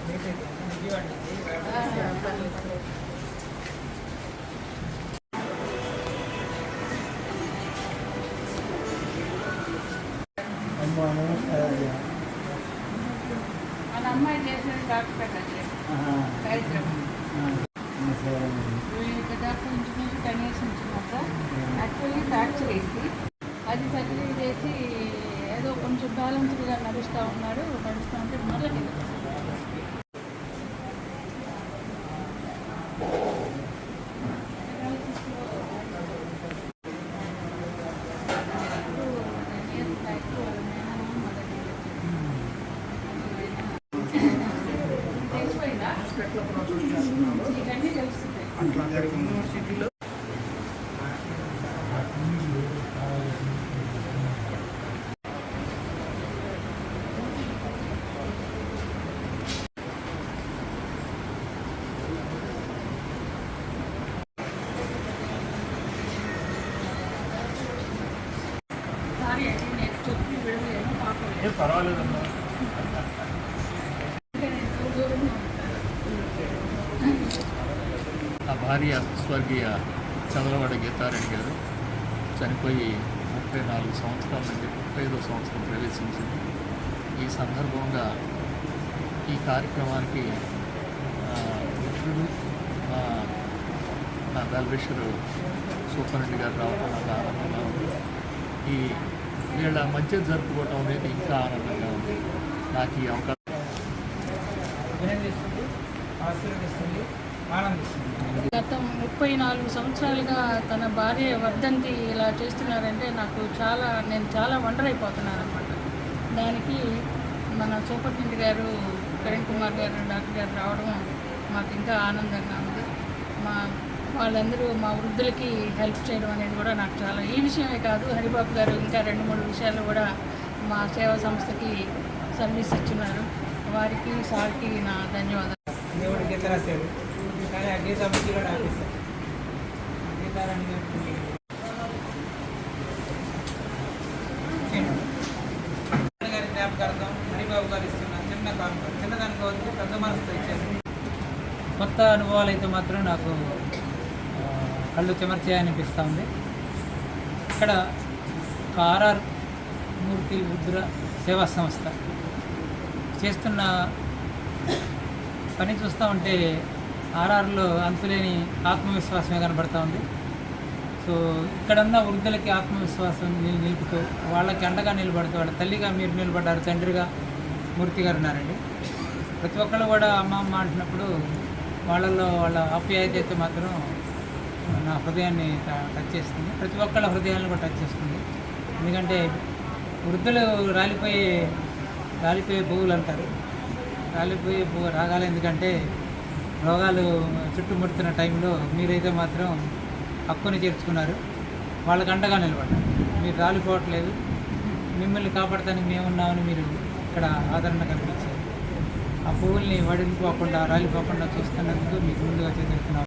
మన అమ్మాయి చేసిన డాక్టర్ పెట్టండి డాక్టర్ ఇంచుమించు 10 years ఉంచున్నాం సార్. యాక్చువల్లీ ఫ్రాక్చర్ వేసి అది సర్జరీ చేసి ఏదో కొంచెం బ్యాలెన్స్డ్గా నడుస్తూ ఉంటే మళ్ళీ ఇవన్నీ తెలుస్తుంది యూనివర్సిటీలో. సారీ అండి, నేను చెప్పి విడలేను పాపం. పర్వాలేదమ్మా. ఆ భార్య స్వర్గీయ చంద్రవాడ గీతారెడ్డి గారు చనిపోయి 34 సంవత్సరాల నుండి 35వ సంవత్సరం ప్రవేశించింది. ఈ సందర్భంగా ఈ కార్యక్రమానికి మిత్రుడు నా వెల్విషరు సూపరింటెండెంట్ గారు రావడం నాకు ఆనందంగా ఉంది. ఈ వీళ్ళ మధ్య జరుపుకోవటం అనేది ఇంకా ఆనందంగా ఉంది. నాకు ఈ అవకాశం గత 34 సంవత్సరాలుగా తన భార్య వర్ధంతి ఇలా చేస్తున్నారంటే నేను చాలా వండర్ అయిపోతున్నాను అనమాట. దానికి మన సూపరింటెండెంట్ గారు కిరణ్ కుమార్ గారు డాక్టర్ గారు రావడం మాకు ఇంకా ఆనందంగా ఉంది. వాళ్ళందరూ మా వృద్ధులకి హెల్ప్ చేయడం అనేది కూడా నాకు చాలా, ఈ విషయమే కాదు, హరిబాబు గారు ఇంకా 2-3 విషయాలు కూడా మా సేవా సంస్థకి సర్వీస్ ఇచ్చున్నారు. వారికి సార్కి నా ధన్యవాదాలు. దేవుడు గీత రాశాడు కానీ ఆ గీత మంచిగా రాపిస్తాడు. గీతారాణి గారి జ్ఞాపకార్థం హరిబాబు గారు ఇస్తున్న చిన్నదానికి వచ్చి పెద్ద మనసుతో ఇచ్చారు. కొత్త అనుభవాలు అయితే మాత్రం నాకు కళ్ళు చెమర్చేయనిపిస్తూ ఉంది. ఇక్కడ ఒక ఆర్ఆర్ మూర్తి వృద్ధుల సేవా సంస్థ చేస్తున్న పని చూస్తూ ఉంటే ఆర్ఆర్లో అంతులేని ఆత్మవిశ్వాసమే కనబడుతూ ఉంది. సో ఇక్కడున్న వృద్ధులకి ఆత్మవిశ్వాసం నిలుపుతూ వాళ్ళకి అండగా నిలబడుతూ వాళ్ళ తల్లిగా మీరు నిలబడ్డారు, తండ్రిగా మూర్తి గారు ఉన్నారండి. ప్రతి ఒక్కళ్ళు కూడా అమ్మ అమ్మ అంటున్నప్పుడు వాళ్ళల్లో వాళ్ళ ఆప్యాయత అయితే మాత్రం నా హృదయాన్ని టచ్ చేస్తుంది. ప్రతి ఒక్కళ్ళ హృదయాలను కూడా టచ్ చేస్తుంది. ఎందుకంటే వృద్ధులు రాలిపోయే పువ్వులు అంటారు. రాలిపోయే పువ్వు రాగాలి, ఎందుకంటే రోగాలు చుట్టుముడుతున్న టైంలో మీరైతే మాత్రం హక్కుని చేర్చుకున్నారు, వాళ్ళకి అండగా నిలబడ్డారు. మీరు రాలిపోవట్లేదు, మిమ్మల్ని కాపాడటానికి మేమున్నామని మీరు ఇక్కడ ఆదరణ కల్పించారు. ఆ పువ్వుల్ని వడిలిపోకుండా రాలిపోకుండా చూస్తున్నందుకు మీకు ముందుగా చేతులుతున్నాం.